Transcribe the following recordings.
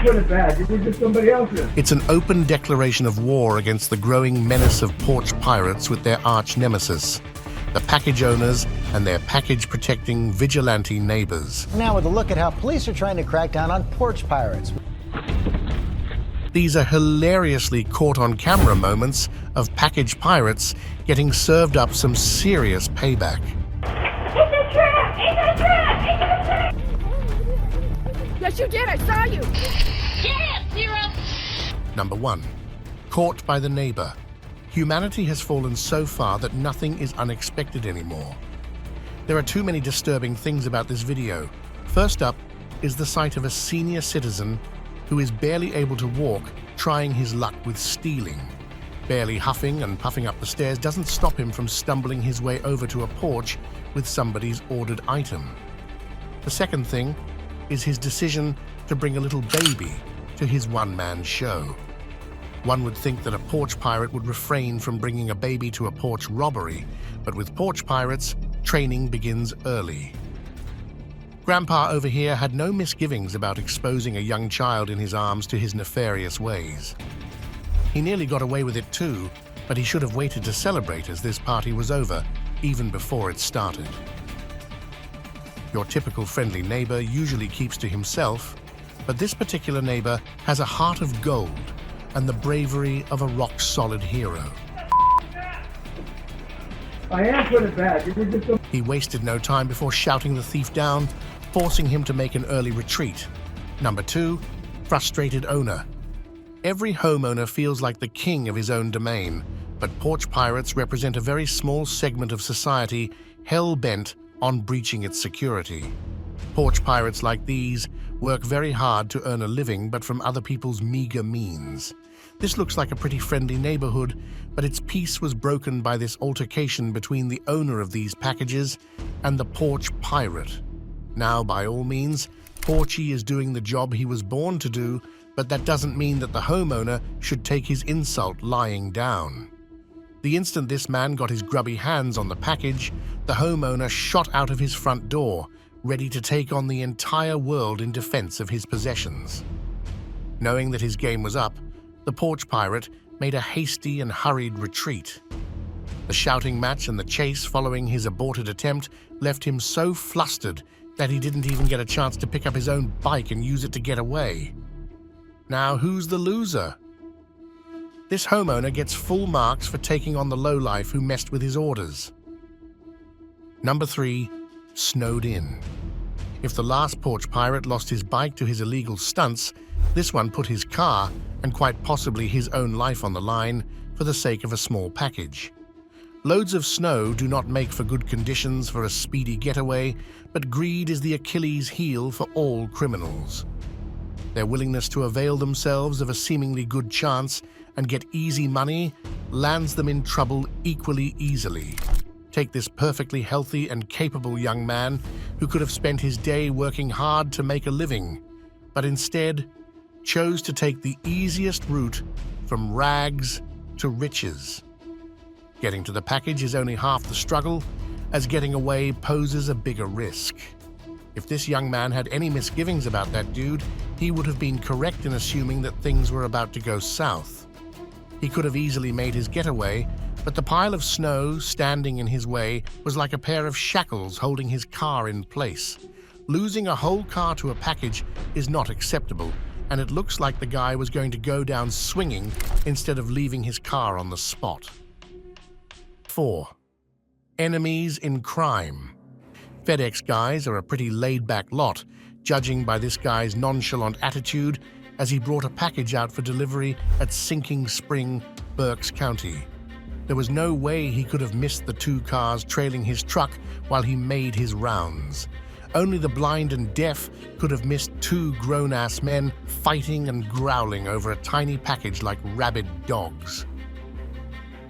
put it bad. It was just somebody else's. It's an open declaration of war against the growing menace of porch pirates with their arch nemesis, the package owners and their package-protecting vigilante neighbors. Now with a look at how police are trying to crack down on porch pirates. These are hilariously caught-on-camera moments of package pirates getting served up some serious payback. It's a trap! It's a trap! It's a trap! Yes, you did. I saw you. Get him, Zero! Number 1. Caught by the neighbor. Humanity has fallen so far that nothing is unexpected anymore. There are too many disturbing things about this video. First up is the sight of a senior citizen who is barely able to walk, trying his luck with stealing. Barely huffing and puffing up the stairs doesn't stop him from stumbling his way over to a porch with somebody's ordered item. The second thing is his decision to bring a little baby to his one-man show. One would think that a porch pirate would refrain from bringing a baby to a porch robbery, but with porch pirates, training begins early. Grandpa over here had no misgivings about exposing a young child in his arms to his nefarious ways. He nearly got away with it too, but he should have waited to celebrate as this party was over, even before it started. Your typical friendly neighbor usually keeps to himself, but this particular neighbor has a heart of gold and the bravery of a rock-solid hero. I am put it bad. It was just some... He wasted no time before shouting the thief down, forcing him to make an early retreat. Number 2, frustrated owner. Every homeowner feels like the king of his own domain, but porch pirates represent a very small segment of society hell-bent on breaching its security. Porch pirates like these work very hard to earn a living, but from other people's meager means. This looks like a pretty friendly neighborhood, but its peace was broken by this altercation between the owner of these packages and the porch pirate. Now, by all means, Porchy is doing the job he was born to do, but that doesn't mean that the homeowner should take his insult lying down. The instant this man got his grubby hands on the package, the homeowner shot out of his front door, ready to take on the entire world in defense of his possessions. Knowing that his game was up, the porch pirate made a hasty and hurried retreat. The shouting match and the chase following his aborted attempt left him so flustered that he didn't even get a chance to pick up his own bike and use it to get away. Now, who's the loser? This homeowner gets full marks for taking on the lowlife who messed with his orders. Number 3, snowed in. If the last porch pirate lost his bike to his illegal stunts, this one put his car and quite possibly his own life on the line for the sake of a small package. Loads of snow do not make for good conditions for a speedy getaway, but greed is the Achilles heel for all criminals. Their willingness to avail themselves of a seemingly good chance and get easy money lands them in trouble equally easily. Take this perfectly healthy and capable young man who could have spent his day working hard to make a living, but instead chose to take the easiest route from rags to riches. Getting to the package is only half the struggle, as getting away poses a bigger risk. If this young man had any misgivings about that dude, he would have been correct in assuming that things were about to go south. He could have easily made his getaway, but the pile of snow standing in his way was like a pair of shackles holding his car in place. Losing a whole car to a package is not acceptable, and it looks like the guy was going to go down swinging instead of leaving his car on the spot. 4. Enemies in crime. FedEx guys are a pretty laid-back lot, judging by this guy's nonchalant attitude as he brought a package out for delivery at Sinking Spring, Berks County. There was no way he could have missed the 2 cars trailing his truck while he made his rounds. Only the blind and deaf could have missed 2 grown-ass men fighting and growling over a tiny package like rabid dogs.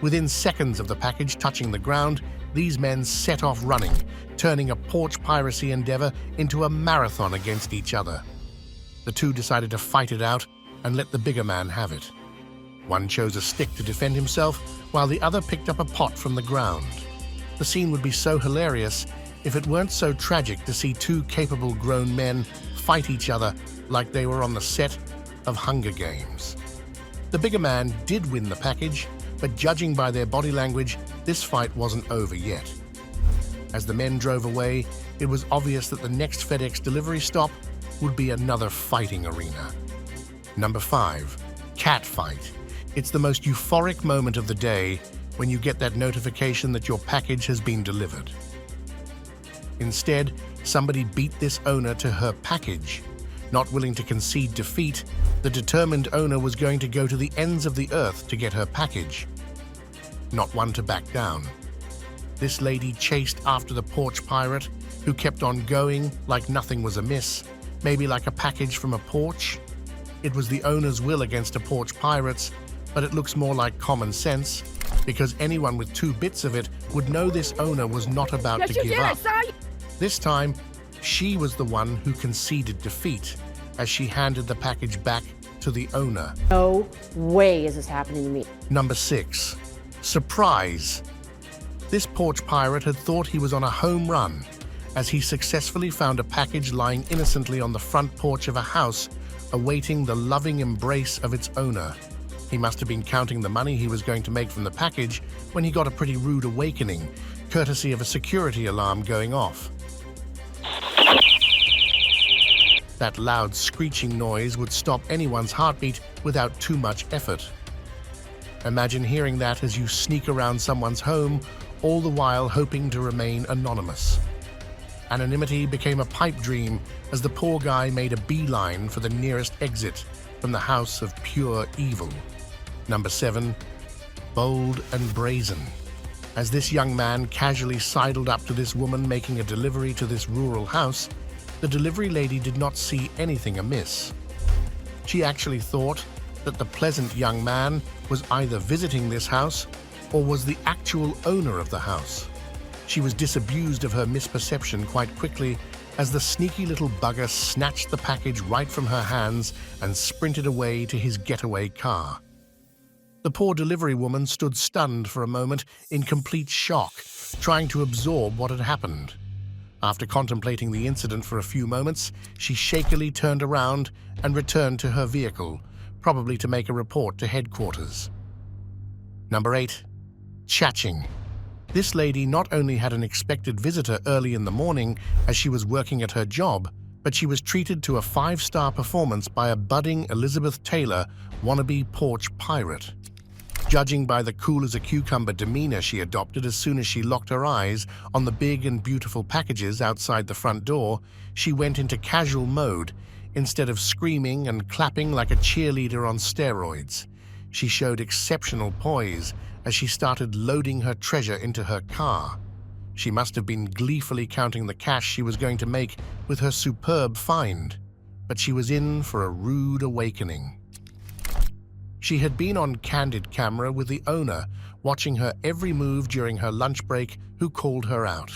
Within seconds of the package touching the ground, these men set off running, turning a porch piracy endeavor into a marathon against each other. The 2 decided to fight it out and let the bigger man have it. One chose a stick to defend himself, while the other picked up a pot from the ground. The scene would be so hilarious if it weren't so tragic to see 2 capable grown men fight each other like they were on the set of Hunger Games. The bigger man did win the package, but judging by their body language, this fight wasn't over yet. As the men drove away, it was obvious that the next FedEx delivery stop would be another fighting arena. Number 5. Catfight. It's the most euphoric moment of the day when you get that notification that your package has been delivered. Instead, somebody beat this owner to her package. Not willing to concede defeat, the determined owner was going to go to the ends of the earth to get her package. Not one to back down. This lady chased after the porch pirate, who kept on going like nothing was amiss, maybe like a package from a porch. It was the owner's will against a porch pirate's, but it looks more like common sense, because anyone with 2 bits of it would know this owner was not about to give up. This time, she was the one who conceded defeat as she handed the package back to the owner. No way is this happening to me. Number 6. Surprise. This porch pirate had thought he was on a home run as he successfully found a package lying innocently on the front porch of a house, awaiting the loving embrace of its owner. He must have been counting the money he was going to make from the package when he got a pretty rude awakening, courtesy of a security alarm going off. That loud screeching noise would stop anyone's heartbeat without too much effort. Imagine hearing that as you sneak around someone's home, all the while hoping to remain anonymous. Anonymity became a pipe dream as the poor guy made a beeline for the nearest exit from the house of pure evil. Number 7. Bold and brazen. As this young man casually sidled up to this woman making a delivery to this rural house, the delivery lady did not see anything amiss. She actually thought that the pleasant young man was either visiting this house or was the actual owner of the house. She was disabused of her misperception quite quickly as the sneaky little bugger snatched the package right from her hands and sprinted away to his getaway car. The poor delivery woman stood stunned for a moment in complete shock, trying to absorb what had happened. After contemplating the incident for a few moments, she shakily turned around and returned to her vehicle, probably to make a report to headquarters. Number 8. Chatching. This lady not only had an expected visitor early in the morning as she was working at her job, but she was treated to a 5-star performance by a budding Elizabeth Taylor wannabe porch pirate. Judging by the cool-as-a-cucumber demeanor she adopted as soon as she locked her eyes on the big and beautiful packages outside the front door, she went into casual mode instead of screaming and clapping like a cheerleader on steroids. She showed exceptional poise as she started loading her treasure into her car. She must have been gleefully counting the cash she was going to make with her superb find, but she was in for a rude awakening. She had been on candid camera with the owner, watching her every move during her lunch break, who called her out.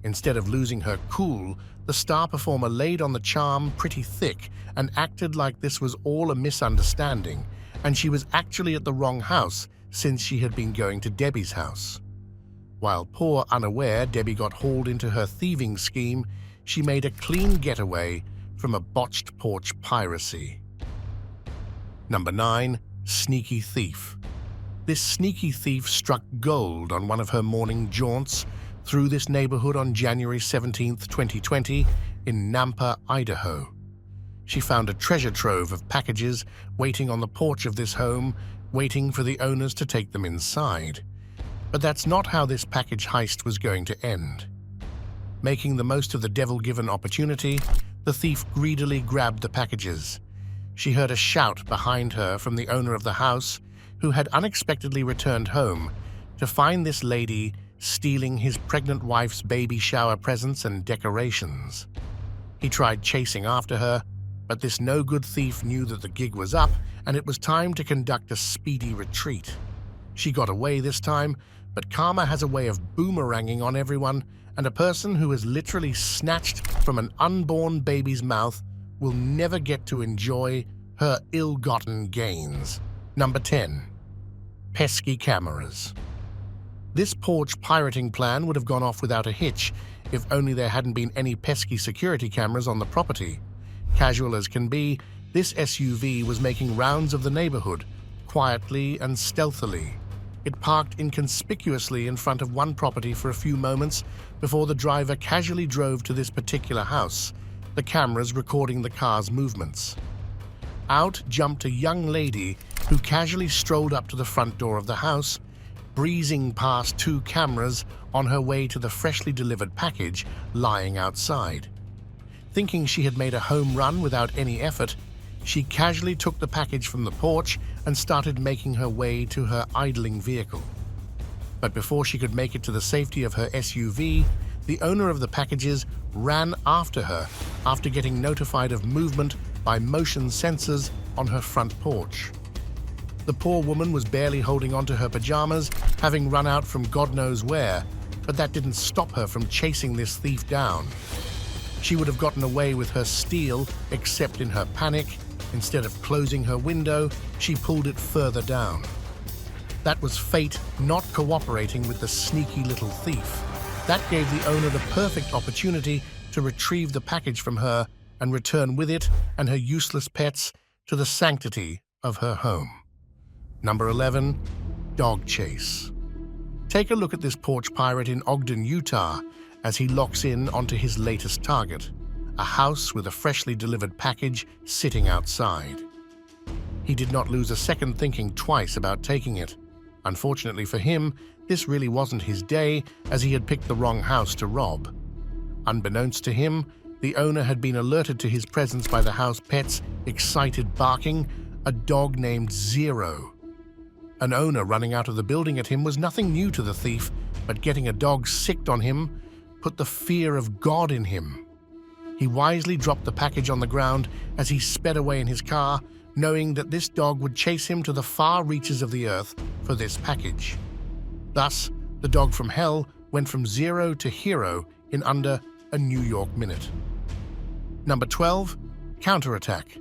Instead of losing her cool, the star performer laid on the charm pretty thick and acted like this was all a misunderstanding, and she was actually at the wrong house since she had been going to Debbie's house. While poor unaware Debbie got hauled into her thieving scheme, she made a clean getaway from a botched porch piracy. Number 9. Sneaky thief. This sneaky thief struck gold on one of her morning jaunts through this neighborhood on January 17, 2020, in Nampa, Idaho. She found a treasure trove of packages waiting on the porch of this home, waiting for the owners to take them inside. But that's not how this package heist was going to end. Making the most of the devil-given opportunity, the thief greedily grabbed the packages. She heard a shout behind her from the owner of the house, who had unexpectedly returned home to find this lady stealing his pregnant wife's baby shower presents and decorations. He tried chasing after her, but this no-good thief knew that the gig was up and it was time to conduct a speedy retreat. She got away this time, but karma has a way of boomeranging on everyone, and a person who is literally snatched from an unborn baby's mouth will never get to enjoy her ill-gotten gains. Number 10. Pesky cameras. This porch pirating plan would have gone off without a hitch if only there hadn't been any pesky security cameras on the property. Casual as can be, This SUV was making rounds of the neighborhood, quietly and stealthily. It parked inconspicuously in front of one property for a few moments before the driver casually drove to this particular house, the cameras recording the car's movements. Out jumped a young lady who casually strolled up to the front door of the house, breezing past two cameras on her way to the freshly delivered package lying outside. Thinking she had made a home run without any effort, she casually took the package from the porch and started making her way to her idling vehicle. But before she could make it to the safety of her SUV, the owner of the packages ran after her after getting notified of movement by motion sensors on her front porch. The poor woman was barely holding onto her pajamas, having run out from God knows where, but that didn't stop her from chasing this thief down. She would have gotten away with her steal, except in her panic, instead of closing her window, she pulled it further down. That was fate not cooperating with the sneaky little thief. That gave the owner the perfect opportunity to retrieve the package from her and return with it and her useless pets to the sanctity of her home. Number 11, dog chase. Take a look at this porch pirate in Ogden, Utah, as he locks in onto his latest target, a house with a freshly delivered package sitting outside. He did not lose a second thinking twice about taking it. Unfortunately for him, this really wasn't his day, as he had picked the wrong house to rob. Unbeknownst to him, the owner had been alerted to his presence by the house pet's excited barking, a dog named Zero. An owner running out of the building at him was nothing new to the thief, but getting a dog sicked on him put the fear of God in him. He wisely dropped the package on the ground as he sped away in his car, knowing that this dog would chase him to the far reaches of the earth for this package. Thus, the dog from hell went from zero to hero in under a New York minute. Number 12, Counterattack.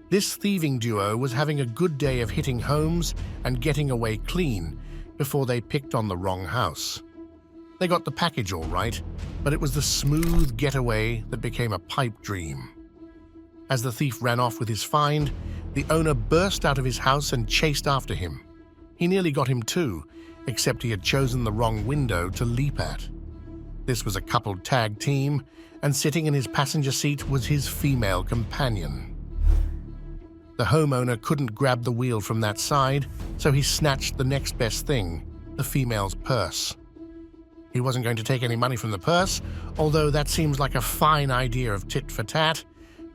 This thieving duo was having a good day of hitting homes and getting away clean before they picked on the wrong house. They got the package all right, but it was the smooth getaway that became a pipe dream. As the thief ran off with his find, the owner burst out of his house and chased after him. He nearly got him too, except he had chosen the wrong window to leap at. This was a coupled tag team, and sitting in his passenger seat was his female companion. The homeowner couldn't grab the wheel from that side, so he snatched the next best thing, the female's purse. He wasn't going to take any money from the purse, although that seems like a fine idea of tit for tat,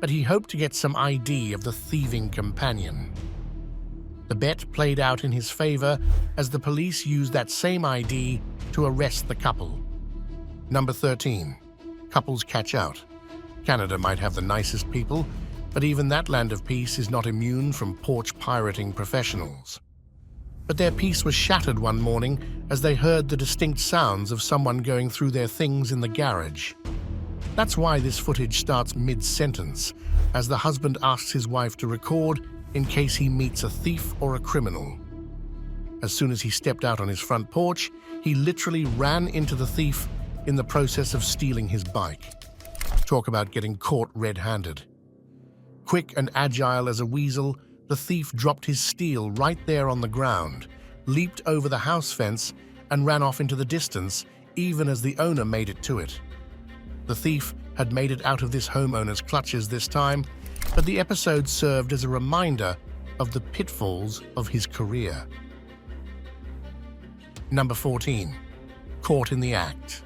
but he hoped to get some ID of the thieving companion. The bet played out in his favor as the police used that same ID to arrest the couple. Number 13. Couples catch out. Canada might have the nicest people, but even that land of peace is not immune from porch pirating professionals. But their peace was shattered one morning as they heard the distinct sounds of someone going through their things in the garage. That's why this footage starts mid-sentence, as the husband asks his wife to record in case he meets a thief or a criminal. As soon as he stepped out on his front porch, he literally ran into the thief in the process of stealing his bike. Talk about getting caught red-handed. Quick and agile as a weasel, the thief dropped his steal right there on the ground, leaped over the house fence, and ran off into the distance, even as the owner made it to it. The thief had made it out of this homeowner's clutches this time, but the episode served as a reminder of the pitfalls of his career. Number 14. Caught in the act.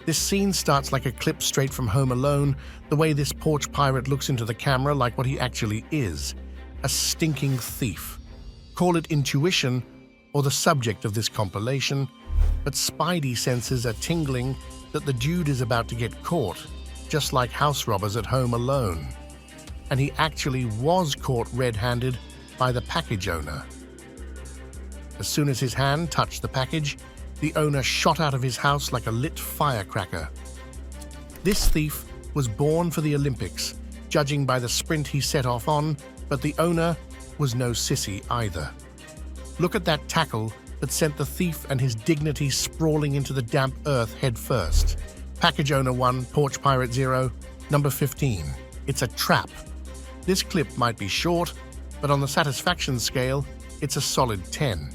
This scene starts like a clip straight from Home Alone, the way this porch pirate looks into the camera like what he actually is, a stinking thief. Call it intuition or the subject of this compilation, but spidey senses are tingling that the dude is about to get caught, just like house robbers at Home Alone. And he actually was caught red-handed by the package owner. As soon as his hand touched the package, the owner shot out of his house like a lit firecracker. This thief was born for the Olympics, judging by the sprint he set off on, but the owner was no sissy either. Look at that tackle that sent the thief and his dignity sprawling into the damp earth head first. Package owner 1, Porch Pirate 0. Number 15. It's a trap. This clip might be short, but on the satisfaction scale, it's a solid 10.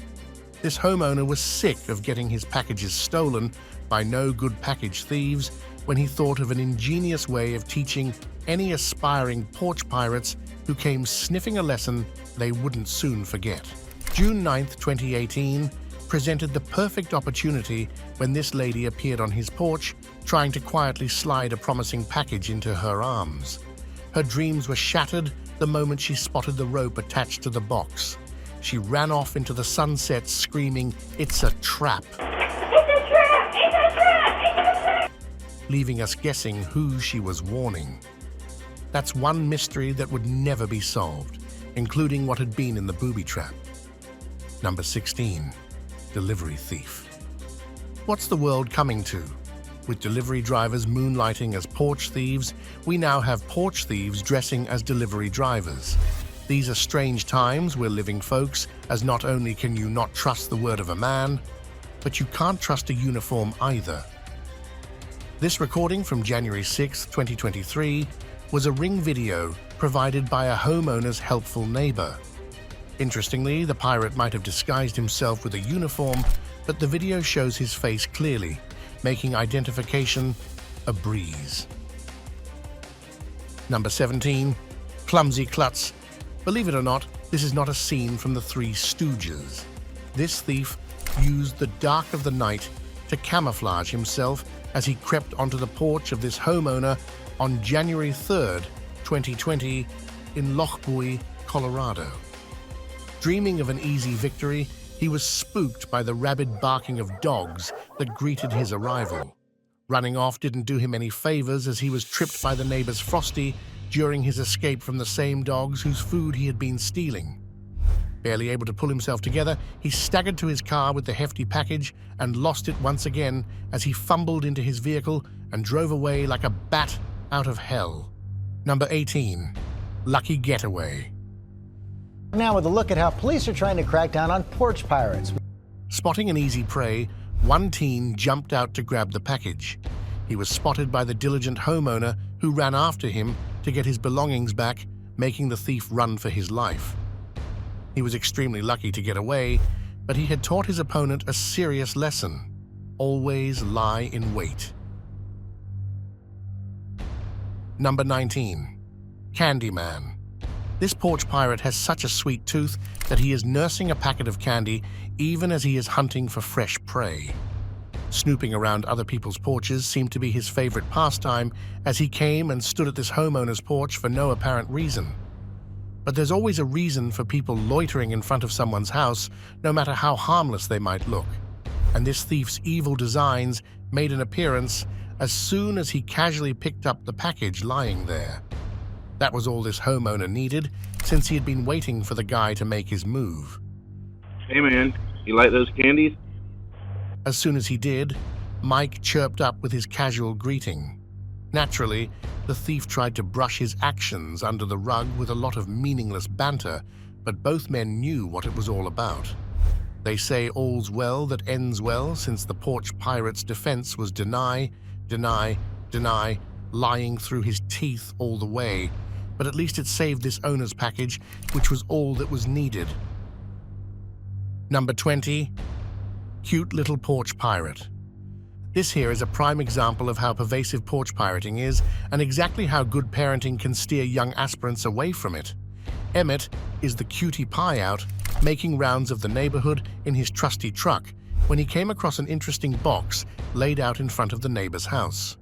This homeowner was sick of getting his packages stolen by no good package thieves when he thought of an ingenious way of teaching any aspiring porch pirates who came sniffing a lesson they wouldn't soon forget. June 9th, 2018 presented the perfect opportunity when this lady appeared on his porch trying to quietly slide a promising package into her arms. Her dreams were shattered the moment she spotted the rope attached to the box. She ran off into the sunset screaming, "It's a trap!" It's a trap! It's a trap! It's a trap! leaving us guessing who she was warning. That's one mystery that would never be solved, including what had been in the booby trap. Number 16. Delivery thief. What's the world coming to? With delivery drivers moonlighting as porch thieves, we now have porch thieves dressing as delivery drivers. These are strange times we're living, folks, as not only can you not trust the word of a man, but you can't trust a uniform either. This recording from January 6, 2023, was a Ring video provided by a homeowner's helpful neighbor. Interestingly, the pirate might have disguised himself with a uniform, but the video shows his face clearly, making identification a breeze. Number 17. Clumsy Clutz. Believe it or not, this is not a scene from the Three Stooges. This thief used the dark of the night to camouflage himself as he crept onto the porch of this homeowner on January 3rd, 2020, in Lochbuie, Colorado. Dreaming of an easy victory, he was spooked by the rabid barking of dogs that greeted his arrival. Running off didn't do him any favors as he was tripped by the neighbor's Frosty during his escape from the same dogs whose food he had been stealing. Barely able to pull himself together, he staggered to his car with the hefty package and lost it once again as he fumbled into his vehicle and drove away like a bat out of hell. Number 18. Lucky Getaway. Now with a look at how police are trying to crack down on porch pirates. Spotting an easy prey, one teen jumped out to grab the package. He was spotted by the diligent homeowner who ran after him to get his belongings back, making the thief run for his life. He was extremely lucky to get away, but he had taught his opponent a serious lesson. Always lie in wait. Number 19. Candyman. This porch pirate has such a sweet tooth that he is nursing a packet of candy even as he is hunting for fresh prey. Snooping around other people's porches seemed to be his favorite pastime as he came and stood at this homeowner's porch for no apparent reason. But there's always a reason for people loitering in front of someone's house, no matter how harmless they might look. And this thief's evil designs made an appearance as soon as he casually picked up the package lying there. That was all this homeowner needed, since he had been waiting for the guy to make his move. Hey man, you like those candies? As soon as he did, Mike chirped up with his casual greeting. Naturally, the thief tried to brush his actions under the rug with a lot of meaningless banter, but both men knew what it was all about. They say all's well that ends well, since the porch pirate's defense was deny, deny, deny, lying through his teeth all the way. But at least it saved this owner's package, which was all that was needed. Number 20. Cute little porch pirate. This here is a prime example of how pervasive porch pirating is and exactly how good parenting can steer young aspirants away from it. Emmett is the cutie pie out, making rounds of the neighborhood in his trusty truck when he came across an interesting box laid out in front of the neighbor's house.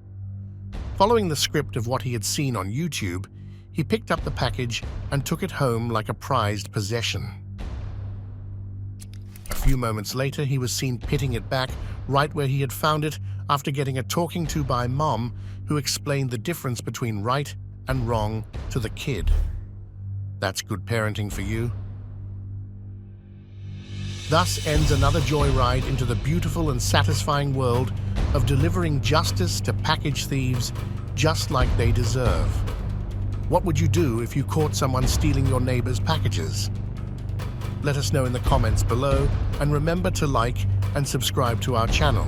Following the script of what he had seen on YouTube, he picked up the package and took it home like a prized possession. A few moments later, he was seen pitting it back right where he had found it after getting a talking to by Mom, who explained the difference between right and wrong to the kid. That's good parenting for you. Thus ends another joyride into the beautiful and satisfying world of delivering justice to package thieves just like they deserve. What would you do if you caught someone stealing your neighbor's packages? Let us know in the comments below, and remember to like and subscribe to our channel.